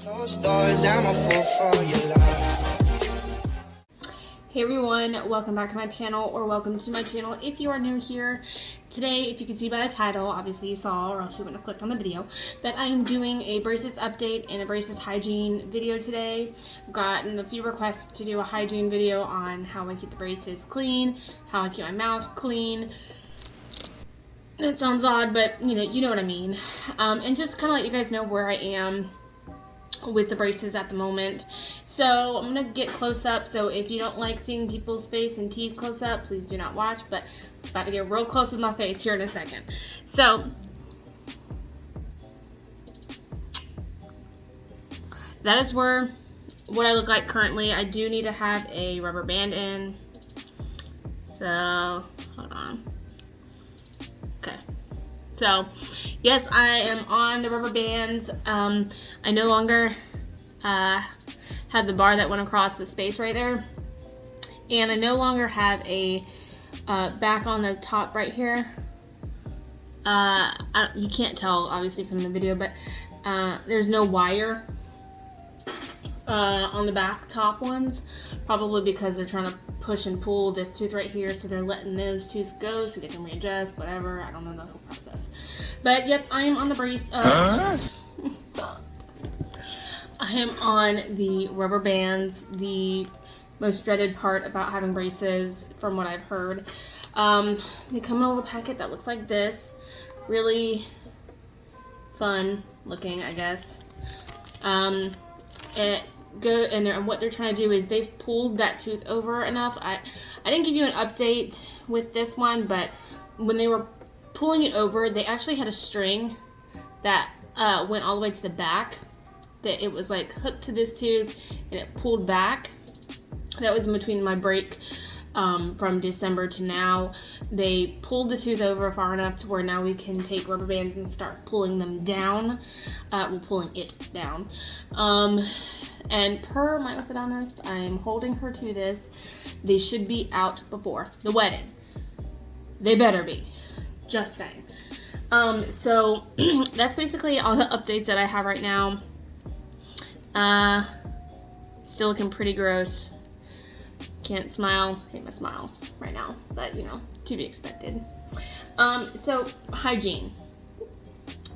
Closed doors, I'm a fool for your love. Hey everyone, welcome back to my channel, or welcome to my channel if you are new here. Today, if you can see by the title, obviously you saw, or else you wouldn't have clicked on the video, that I am doing a braces update and a braces hygiene video today. I've gotten a few requests to do a hygiene video on how I keep the braces clean, how I keep my mouth clean. That sounds odd, but you know what I mean. And just kind of let you guys know where I am with the braces at the moment. So I'm gonna get close up, so if you don't like seeing people's face and teeth close up, please do not watch, but I'm about to get real close with my face here in a second. So that is what I look like currently. I do need to have a rubber band in, so hold on. Okay, so yes, I am on the rubber bands. I no longer have the bar that went across the space right there, and I no longer have a back on the top right here. You can't tell obviously from the video, but there's no wire on the back top ones, probably because they're trying to push and pull this tooth right here, so they're letting those tooths go so they can readjust, whatever. I don't know the whole process, but yep, I am on the brace. I am on the rubber bands, the most dreaded part about having braces from what I've heard. They come in a little packet that looks like this, really fun looking, I guess. And what they're trying to do is they've pulled that tooth over enough. I didn't give you an update with this one, but when they were pulling it over, they actually had a string that went all the way to the back, that it was like hooked to this tooth and it pulled back. That was in between my break from December to now. They pulled the tooth over far enough to where now we can take rubber bands and start pulling them down. We're pulling it down. And per my orthodontist, I'm holding her to this. They should be out before the wedding. They better be. Just saying. So that's basically all the updates that I have right now. Still looking pretty gross. Can't smile. Hate my smile right now, but you know, to be expected. So hygiene.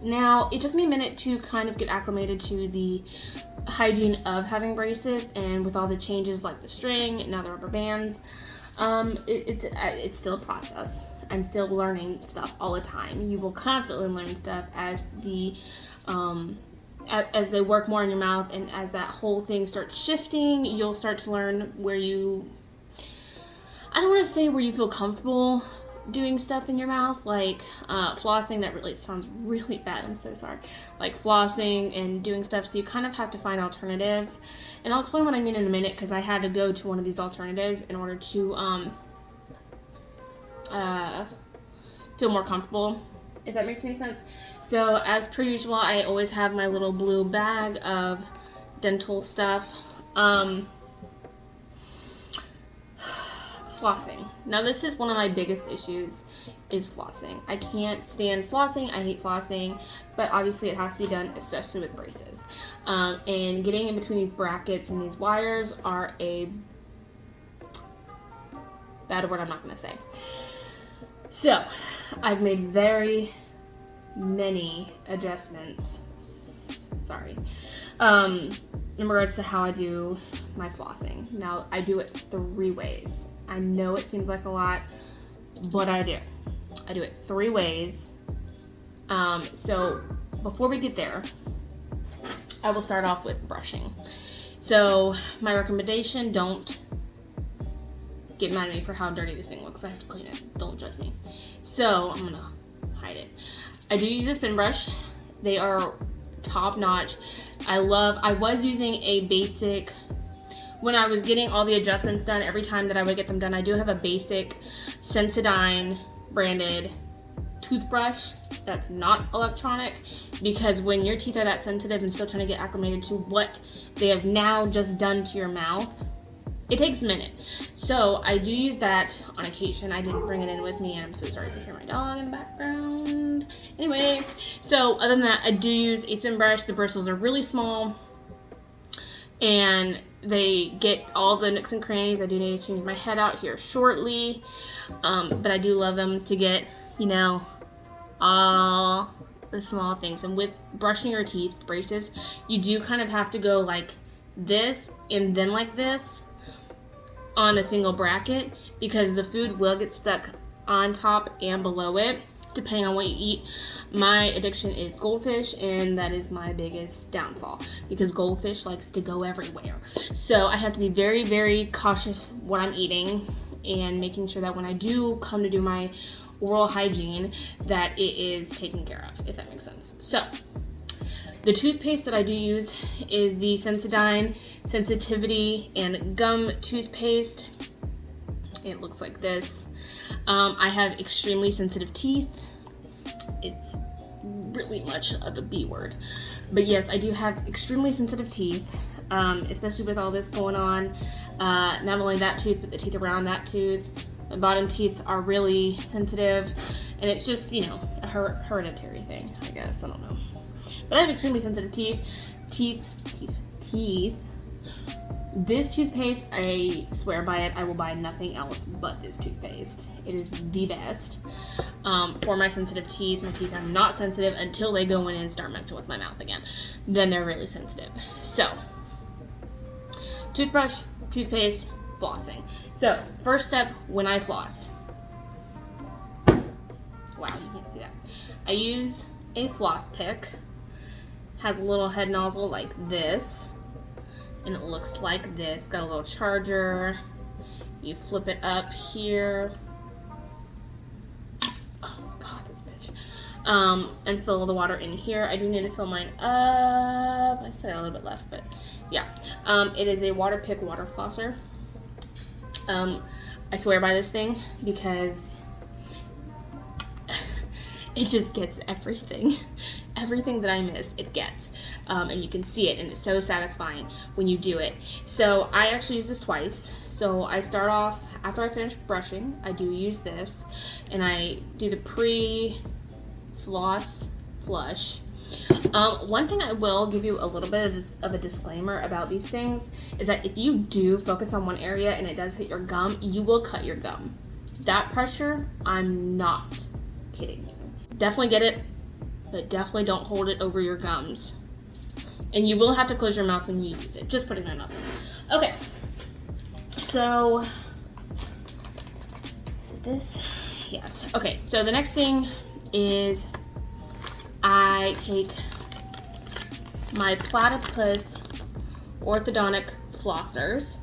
Now, it took me a minute to kind of get acclimated to the hygiene of having braces, and with all the changes like the string and now the rubber bands, it's still a process. I'm still learning stuff all the time. You will constantly learn stuff as as they work more in your mouth, and as that whole thing starts shifting, you'll start to learn where I don't want to say where you feel comfortable doing stuff in your mouth, like flossing. That really sounds really bad, I'm so sorry. Like flossing and doing stuff, so you kind of have to find alternatives, and I'll explain what I mean in a minute, because I had to go to one of these alternatives in order to feel more comfortable, if that makes any sense. So as per usual, I always have my little blue bag of dental stuff. Flossing. Now this is one of my biggest issues, is flossing. I can't stand flossing. I hate flossing, but obviously it has to be done, especially with braces. And getting in between these brackets and these wires are a bad word I'm not going to say. So I've made very many adjustments, sorry, in regards to how I do my flossing. Now I do it 3 ways. I know it seems like a lot, but I do it 3 ways. So before we get there, I will start off with brushing. So my recommendation, don't get mad at me for how dirty this thing looks. I have to clean it. Don't judge me. So I'm gonna hide it. I do use a spin brush. They are top notch. I was using a basic, when I was getting all the adjustments done, every time that I would get them done, I do have a basic Sensodyne branded toothbrush that's not electronic, because when your teeth are that sensitive and still trying to get acclimated to what they have now just done to your mouth, it takes a minute. So I do use that on occasion. I didn't bring it in with me, and I'm so sorry to hear my dog in the background. Anyway, so other than that, I do use a spin brush. The bristles are really small. and they get all the nooks and crannies. I do need to change my head out here shortly, but I do love them to get, you know, all the small things. And with brushing your teeth, braces, you do kind of have to go like this and then like this on a single bracket, because the food will get stuck on top and below it depending on what you eat. My addiction is goldfish, and that is my biggest downfall because goldfish likes to go everywhere. So I have to be very, very cautious what I'm eating and making sure that when I do come to do my oral hygiene that it is taken care of, if that makes sense. So the toothpaste that I do use is the Sensodyne Sensitivity and Gum toothpaste. It looks like this. I have extremely sensitive teeth. It's really much of a B word. But yes, I do have extremely sensitive teeth, especially with all this going on. Not only that tooth, but the teeth around that tooth. My bottom teeth are really sensitive, and it's just, you know, a hereditary thing, I guess. I don't know. But I have extremely sensitive teeth. This toothpaste, I swear by it. I will buy nothing else but this toothpaste. It is the best for my sensitive teeth. My teeth are not sensitive until they go in and start messing with my mouth again. Then they're really sensitive. So, toothbrush, toothpaste, flossing. So, first step when I floss. Wow, you can't see that. I use a floss pick. Has a little head nozzle like this. And it looks like this. Got a little charger. You flip it up here. Oh God, this bitch. And fill the water in here. I do need to fill mine up. I said a little bit left, but yeah. It is a water pick water flosser. I swear by this thing because it just gets everything. Everything that I miss, it gets. And you can see it, and it's so satisfying when you do it. So I actually use this twice. So I start off, after I finish brushing, I do use this, and I do the pre-floss flush. One thing I will give you a little bit of a disclaimer about these things is that if you do focus on one area and it does hit your gum, you will cut your gum. That pressure, I'm not kidding you. Definitely get it, but definitely don't hold it over your gums. And you will have to close your mouth when you use it. Just putting that up. Okay. So, is it this? Yes. Okay, so the next thing is I take my Platypus orthodontic flossers.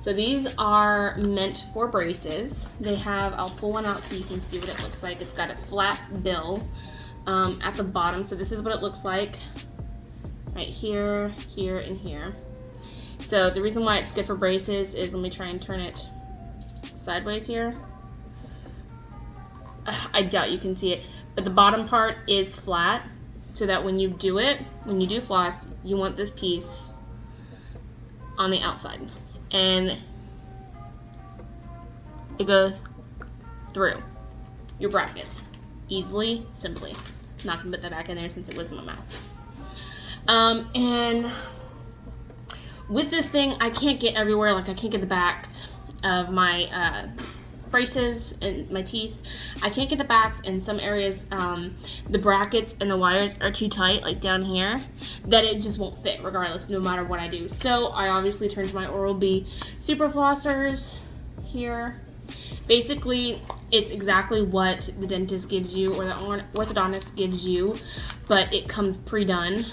So these are meant for braces. They have, I'll pull one out so you can see what it looks like. It's got a flat bill at the bottom. So this is what it looks like right here, here, and here. So the reason why it's good for braces is, let me try and turn it sideways here. I doubt you can see it, but the bottom part is flat so that when you do it, when you do floss, you want this piece on the outside. And it goes through your brackets easily, simply. I'm not gonna put that back in there since it was in my mouth. And with this thing, I can't get everywhere. Like I can't get the backs of my braces and my teeth. I can't get the backs in some areas. The brackets and the wires are too tight, like down here, that it just won't fit regardless, no matter what I do. So I obviously turn to my Oral-B Super Flossers here. Basically, it's exactly what the dentist gives you or the orthodontist gives you, but it comes pre-done.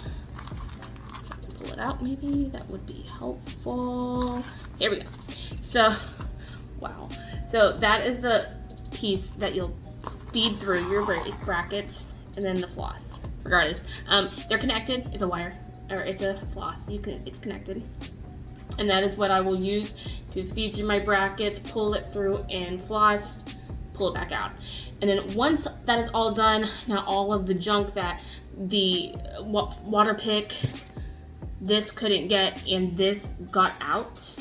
Pull it out, maybe that would be helpful. Here we go. So, wow. So that is the piece that you'll feed through your brackets and then the floss. Regardless, they're connected. It's a wire or it's a floss. It's connected, and that is what I will use to feed through my brackets, pull it through, and floss. Pull it back out. And then once that is all done, now all of the junk that the water pick, this couldn't get and this got out,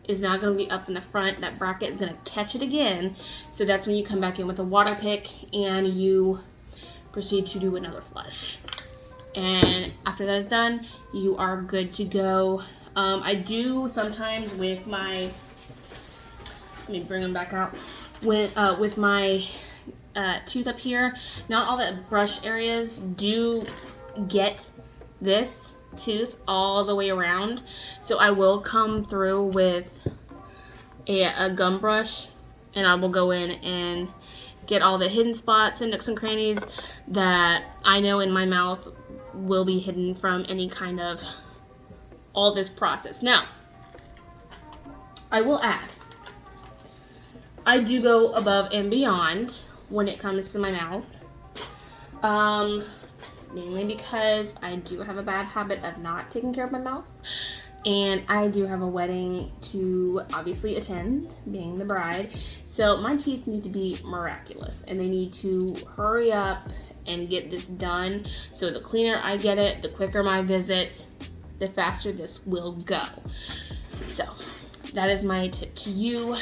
is now going to be up in the front. That bracket is going to catch it again. So that's when you come back in with a water pick and you proceed to do another flush. And after that is done, you are good to go. I do sometimes with my, let me bring them back out, with my tooth up here, not all the brush areas do get this tooth all the way around, so I will come through with a gum brush, and I will go in and get all the hidden spots and nooks and crannies that I know in my mouth will be hidden from any kind of all this process. Now, I will add, I do go above and beyond when it comes to my mouth. Mainly because I do have a bad habit of not taking care of my mouth. And I do have a wedding to obviously attend, being the bride. So my teeth need to be miraculous. And they need to hurry up and get this done. So the cleaner I get it, the quicker my visits, the faster this will go. So that is my tip to you.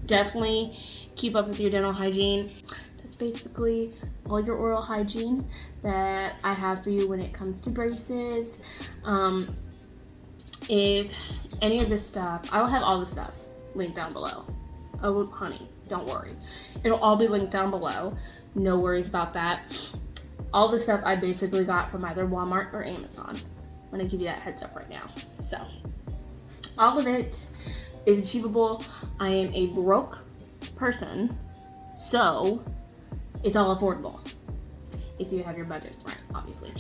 Definitely keep up with your dental hygiene. That's basically all your oral hygiene that I have for you when it comes to braces. If any of this stuff, I will have all the stuff linked down below. Oh, honey, don't worry. It'll all be linked down below. No worries about that. All the stuff I basically got from either Walmart or Amazon. I'm gonna give you that heads up right now. So, all of it is achievable. I am a broke person, so it's all affordable. If you have your budget right, obviously.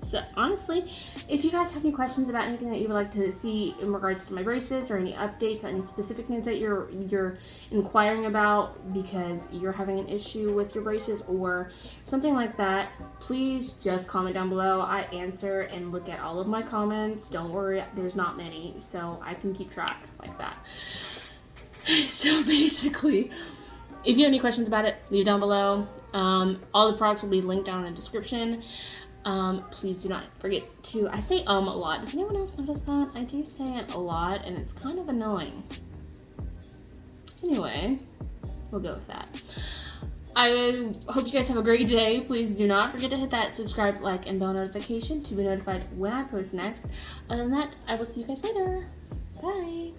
So honestly, if you guys have any questions about anything that you would like to see in regards to my braces, or any updates, any specific things that you're inquiring about because you're having an issue with your braces or something like that, please just comment down below. I answer and look at all of my comments. Don't worry, there's not many, so I can keep track like that. So basically, if you have any questions about it, leave down below. All the products will be linked down in the description. Please do not forget to, I say a lot. Does anyone else notice that? I do say it a lot, and it's kind of annoying. Anyway, we'll go with that. I hope you guys have a great day. Please do not forget to hit that subscribe, like, and bell notification to be notified when I post next. Other than that, I will see you guys later. Bye.